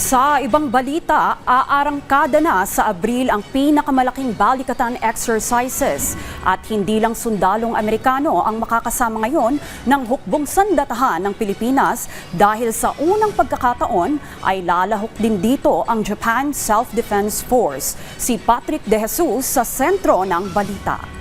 Sa ibang balita, aarangkada na sa Abril ang pinakamalaking balikatan exercises at hindi lang sundalong Amerikano ang makakasama ngayon ng hukbong sandatahan ng Pilipinas dahil sa unang pagkakataon ay lalahok din dito ang Japan Self-Defense Force. Si Patrick De Jesus sa sentro ng balita.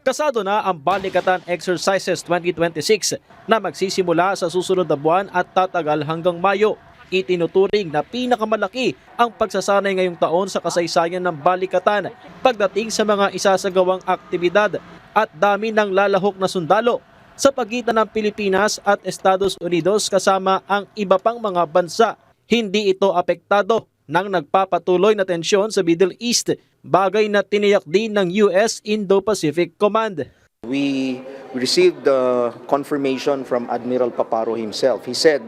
Kasado na ang Balikatan Exercises 2026 na magsisimula sa susunod na buwan at tatagal hanggang Mayo. Itinuturing na pinakamalaki ang pagsasanay ngayong taon sa kasaysayan ng balikatan pagdating sa mga isasagawang aktibidad at dami ng lalahok na sundalo sa pagitan ng Pilipinas at Estados Unidos kasama ang iba pang mga bansa. Hindi ito apektado ng nagpapatuloy na tensyon sa Middle East, bagay na tiniyak din ng US Indo-Pacific Command. We received the confirmation from Admiral Paparo himself. He said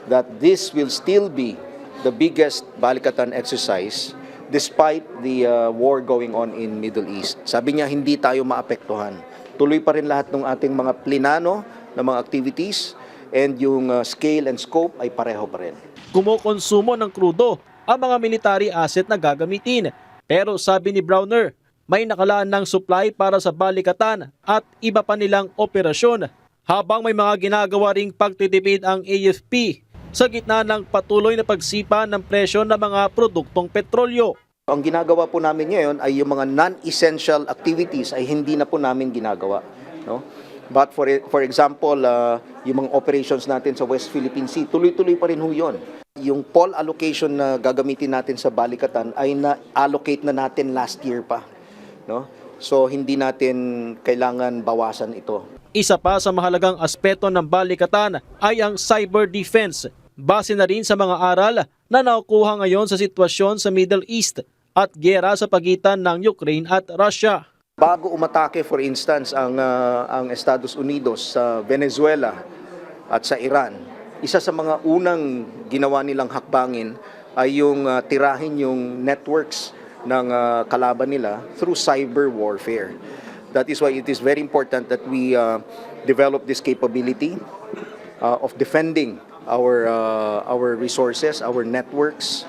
that this will still be the biggest balikatan exercise despite the war going on in Middle East. Sabi niya hindi tayo maapektuhan. Tuloy pa rin lahat ng ating mga plinano na mga activities and yung scale and scope ay pareho pa rin. Kumukonsumo ng krudo ang mga military asset na gagamitin. Pero sabi ni Browner, may nakalaan ng supply para sa balikatan at iba pa nilang operasyon habang may mga ginagawa ring pagtitipid ang AFP sa gitna ng patuloy na pagsipa ng presyo ng mga produktong petrolyo. Ang ginagawa po namin ngayon ay yung mga non-essential activities ay hindi na po namin ginagawa. No? But for example, yung mga operations natin sa West Philippine Sea, tuloy-tuloy pa rin ho yun. Yung poll allocation na gagamitin natin sa balikatan ay na-allocate na natin last year pa. No? So hindi natin kailangan bawasan ito. Isa pa sa mahalagang aspeto ng balikatan ay ang cyber defense. Base na rin sa mga aral na nakukuha ngayon sa sitwasyon sa Middle East at giyera sa pagitan ng Ukraine at Russia. Bago umatake for instance ang Estados Unidos sa Venezuela at sa Iran, isa sa mga unang ginawa nilang hakbangin ay yung tirahin yung networks ng kalaban nila through cyber warfare. That is why it is very important that we develop this capability of defending our resources, our networks.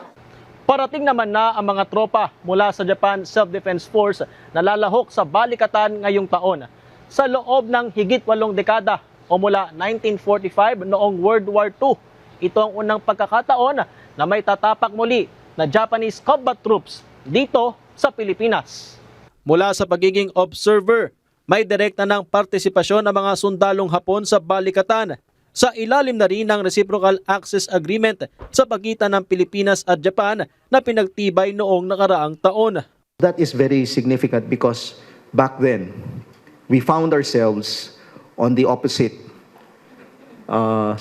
Parating naman na ang mga tropa mula sa Japan Self-Defense Force na lalahok sa balikatan ngayong taon. Sa loob ng higit 8 dekada o mula 1945 noong World War II, ito ang unang pagkakataon na may tatapak muli na Japanese combat troops dito sa Pilipinas. Mula sa pagiging observer, may direkta ng partisipasyon ng mga sundalong Hapon sa balikatan. Sa ilalim na rin ng Reciprocal Access Agreement sa pagitan ng Pilipinas at Japan na pinagtibay noong nakaraang taon. That is very significant because back then, we found ourselves on the opposite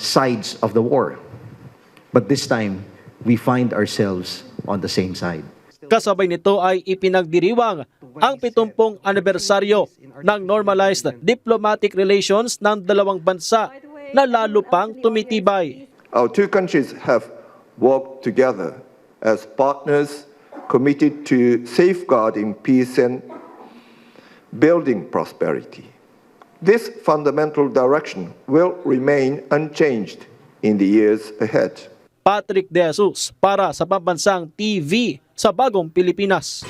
sides of the war. But this time, we find ourselves on the same side. Kasabay nito ay ipinagdiriwang ang 70 anibersaryo ng normalized diplomatic relations ng dalawang bansa na lalo pang tumitibay. Our two countries have worked together as partners committed to safeguarding peace and building prosperity. This fundamental direction will remain unchanged in the years ahead. Patrick De Jesus para sa Pambansang TV sa Bagong Pilipinas.